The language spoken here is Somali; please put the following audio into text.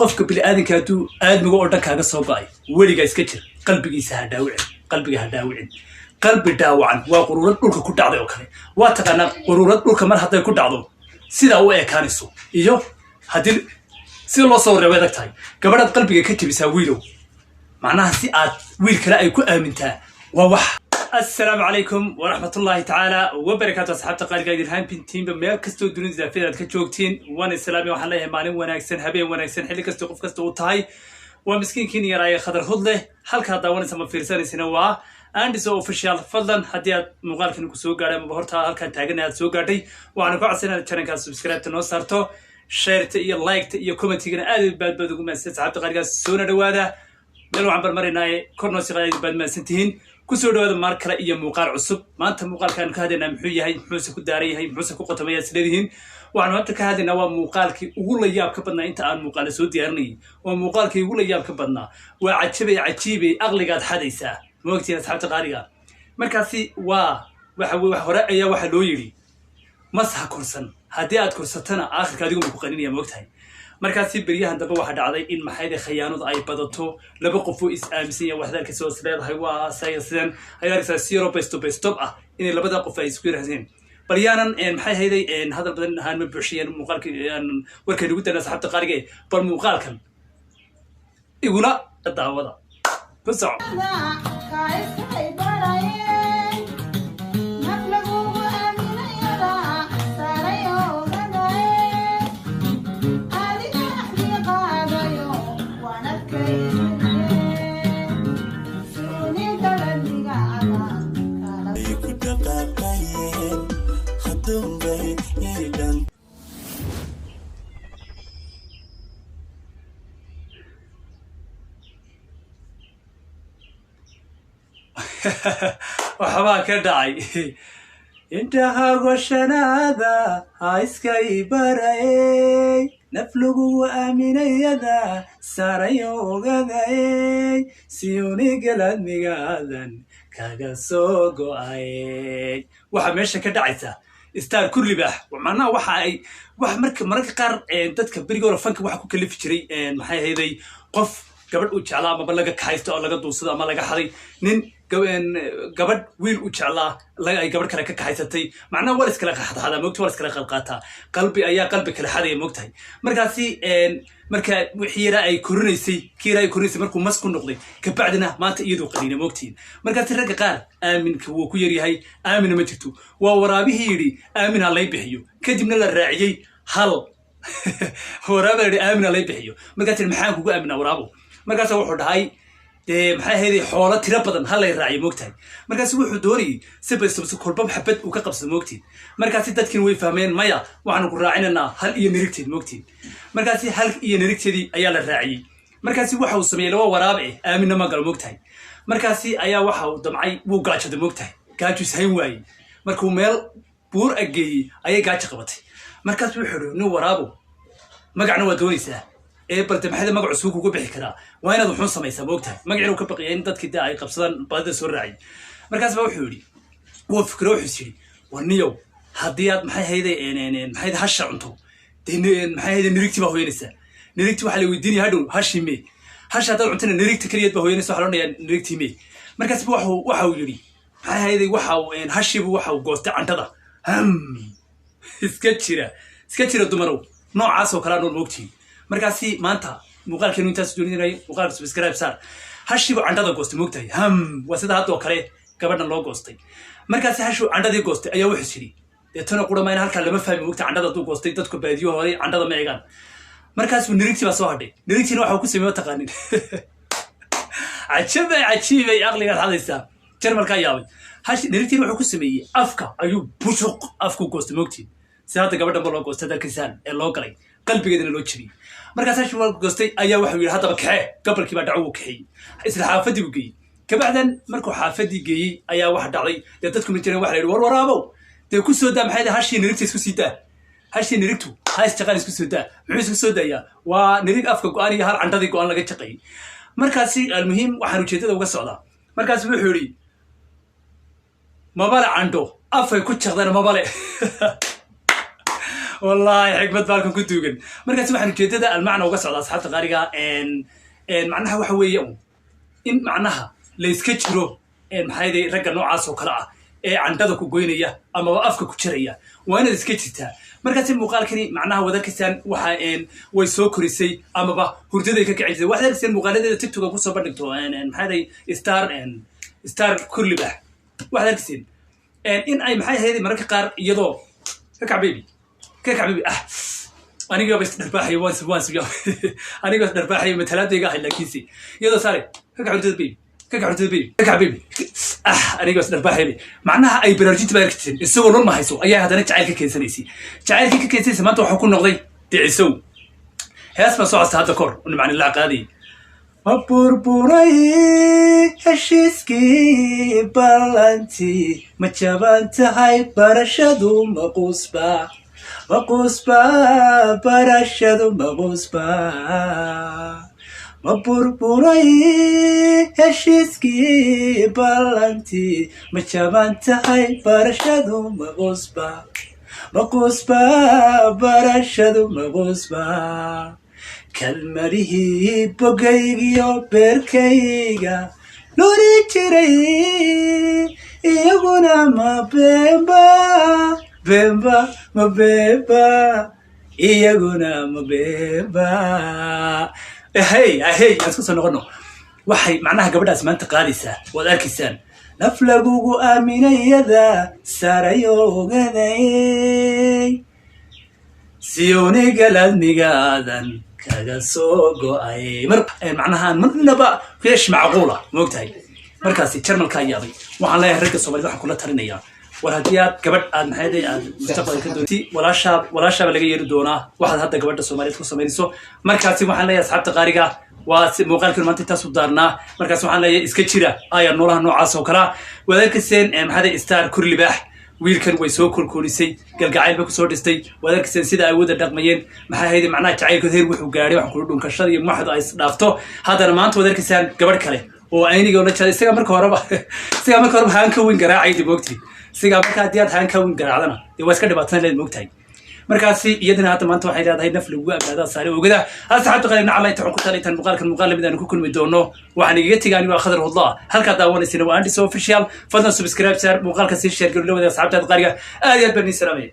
qofka bini'aadanka hadduu aadmiga oo dhan kaaga soo go'ay weligaa iska jir qalbigiisa ha dhaawicin qalbiga ha dhaawicin qalbi dhaawacan waa quruurad dhulka ku dhacday oo kale waa taqaanaa quruurad dhulka mar hadday ku dhacdo sidaa u ekaanayso iyo haddii sida loo soo wareego adag tahay gabadhaad qalbiga ka jabisaa wiilow macnaha si aad wiil kale ay ku aamintaa waa wax السلام عليكم ورحمة الله تعالى وبركاته أصحاب قال قاعدين هاي بنتين بما كستو دون زافير كجوكتين وانا السلام وحلا مالين وناكسن هبين وناكسن حلي كستو قف كستو طاي ومسكين كين يراي خضر هضله حلقة هذا وانا سما فيرسان سنوا عندي سو اوفيشال فضلا هديات مقال كن كسو غاري مبهرتا halkan taagana aad soo gaadhay waxaan ku codsanaa channelka subscribe noo saarto share iyo like iyo comment-gana aad baad ugu mahadsan asxaabta qaarkaas soo dhawaada meel waxaan barmarinay korno si qaad baad mahadsantihiin kusoo dhawaada mar kale iyo muuqaal cusub maanta muuqaalkan ka hadlaynaa muxuu yahay muxuu ku daaray yahay muxuu ku qotamay isleedihiin waxaan maanta ka hadlaynaa waa muuqaalkii ugu la yaab ka badnaa inta aan muuqaal soo diyaarinay waa muuqaalkii ugu la yaab ka badnaa waa cajiibay aqligaad xadaysaa moogtiin asxaabta qaariga markaasi waxa hore ayaa waxa loo yiri masaha korsan haddii aad korsatana aakhirka adigu ku qaninaya moogtahay markaasi beriyahan dambe waxa dhacday in maxayda khiyaanadu ay badato laba qof oo is aaminsan yahay waxdalka soo sleedahay waa saysan ayarisa zero best ah in labada qof ay isku yiraahdeen baryaanan maxay hayday hadal badan ahaan ma buuxiyeen muuqaalkii warkay ugu dana asxaabta qaariga bal muuqaalkan igula daawada بسرعة وحبا كدعي انت هاغوشنادا هايسكاي باراي نفلقو وامينيدا ساريوغاي سيوني قلاد ميغادن كاغا سوغو اي waxa meesha ka dhacaysa star kulli baax macnaha waxa marka qaar dadka barigoora fanka waxa ku kalifi jiray maxay hayday qof gabadh u jeclaa ama laga kahaysto oo laga duusado ama laga xaday nin gabadh wiil u jeclaa ay gabadh kale ka kahaysatay macnaha wal iskala xadxada moogtay wal iskala qalqaata qalbi ayaa qalbi kala xaday moogtay markaasi marka wixii ay korinaysay markuu mas ku noqday ka bacdina maanta iyadoo qaliina moogtiin markaasi rag qaar aaminka wuu ku yaryahay aamina ma jirto waa waraabihii yiri aamina lay bixiyo kadibna la raaciyay hal waraabada aamina lay bixiyo markaasi maxaan kugu aamina waraabo markaas wuxuu dhahay maxay hayday xoolo tira badan hal ay raaciyo moogtahay markaas wuxuu doonayay si kolba xabad uu ka qabsado moogtiin markaas dadkina way fahmeen maya waxaan ku raacinanaa hal iyo nirigteed moogtiin markaas hal iyo nirigteedii ayaa la raaciyay markaas waxa uu sameeyay laba waraab aamina ma gal moogtahay markaas ayaa waxa uu damcay wuu gaajada moogtahay gaajus hayn waayay markuu meel buur ageeyay ayay gaajo qabatay markaas wuxuu yiri nin waraabo magacna waa doonaysaa balta maxay magac cusub ugu bixi karaa waa inaad wuxuu sameeysaa moogtahay magaciisa ka baqiyay in dadkii ay qabsadaan baadada soo raacay markaas baa wuxuu yiri wuu fikro wuxuu yiri warniyow hadii aad maxay hayday maxay hasha cunto maxay hayday nirigti baa hooyanaysa nirigti waxa la weydiinaya hadhow hashime hasha dad cuntana nirigti kaliya baa hooyanaysa waxa loo dhayaa nirigti me markaas waxa uu yiri maxay hayday waxa hashibu waxa goostay cantada iska jira dumaro noocaas oo kala nool moogtii markaasi maanta muuqaalkeenu intaas doonayay muuqaalka subscribe saar hashibu candada goostay moogtahay waa sida hadoo kale gabadhan loo goostay markaasi hashu candadii goostay ayaa wuxuu yiri deetana quramayna halka lama fahmi moogtahay candada uu goostay dadku baadiyo hore candada ma eegan markaas uu nirigti baa soo hadhay nirigtina waxa uu ku sameeyay taqaanin cajiibay aqliga hadaysa jarmalka yaabay hashi nirigtina wuxuu ku sameeyay afka ayuu bushuq afku goostay moogtii sida gabadhan loo goostay dalkiisaan ee loo galay qalbigeedana loo jibiyay markaas hashi wal goostay ayaa wuxuu yiri hadaba kaxee gabalkii baa dhaco kaxay isla xaafadii uu geeyay kabacdan markuu xaafadii geeyay ayaa wax dhacday dadku ma jireen wax la yiri warwaraabo ku soo daa maxay hashi nirigti isku sii daa hashi nirigtu hays taqaan isku soo daa wuxuu isku soo daaya waa nirig afka go'aan iyo hal candadii go'aan laga jaqay markaasi almuhiim waxaan ujeedada uga socdaa markaas wuxuu yiri mabala cando afay ku jaqdana mabale والله حكمة بالكم كنتوا جن مركز واحد كده المعنى وقصة أصحاب تقاريرها إن معناها وحوي إن معناها ليسكتشرو إن هذه رجع نوع عاصو كراء عن ذلك وجوينية أما وقفك كشرية وأنا ليسكتشتها مركز المقال كني معناها وذاك السن وحين ويسوكريسي أما بقى هردي كعجز واحد السن مقالة تيك توك قصة بردكتو إن هذه ستار كل به واحد السن إن أي محي هذه مركز قار يضو كعبيبي أنا بس نربحي وانس يوم أنا بس نربحي مثلا دقيقة إلا كيسي يلا ساري كعبيبي أنا بس نربحي معناها أي برارجيت باركتين السوق لون ما هيسو أيها هذا نتعالك كيسانيسي تعالك كيسانيسي ما أنتوا حكون نقضي تعيسو هاس ما صعصت هذا كور ونمعني العقادي أبوربوري هشيسكي بالانتي ما شابنت هاي برشدو مقوسبا برشدو مقوسبا أبوربوري هشيسكي بالانتي ما شابنت هاي برشدو مقوسبا برشدو مقوسبا كلمره بقيقيو بركيقا لوري تري يقونا ما بيبا يقونا ما بيبا هي أسكت سنغنو وحي معناها قبل أسمان تقاليسة والأركسان نفلقوكو آمين يدا ساريو غني سيوني قلال ميقادن كاغا سوغو اي معناها مرنبا فيش معقوله موقتاي markaasi jarmalka yaabay waxaan leeyahay ragga Soomaaliyeed waxa kula talinaya war hadii aad gabadh aad maxay aad mustaqbalka doonti walaasha laga yeeri doona waxaad hadda gabadha Soomaaliyeed ku sameeyso markaasi waxaan leeyahay asxaabta qaariga waa muuqaalkan maanta taas u daarnaa markaasi waxaan leeyahay iska jira ayaa noolaha noocaas oo kala wadalkaseen maxay star kurlibaax wiilkan way soo kulkulisay galgacayl ba ku soo dhistay wadarkiisa sida ay wada dhaqmayeen maxay hay'ad macnaha jacaylka heer wuxuu gaaray wax ku dhunkashada iyo maxad ay dhaafto hadana maanta wadarkiisa gabadh kale oo ayniga la jaalay isaga marka horeba haan ka weyn garaacay dib ogti isaga marka hadii aad haan ka weyn garaacdana waa iska dhibaatana leed moogtahay markaasi iyadana hadda maanta waxay leedahay naf lagu agaadaa saare ogada asxaabta qalina calay taxu ku talitan muuqaal midaan ku kulmi doono waxaan iga tigaani waa khadar wallah halka daawanaysiina waa Andy Official fadlan subscribe share muuqaalka si share garow asxaabta qaariga aad iyo aad baan salaamay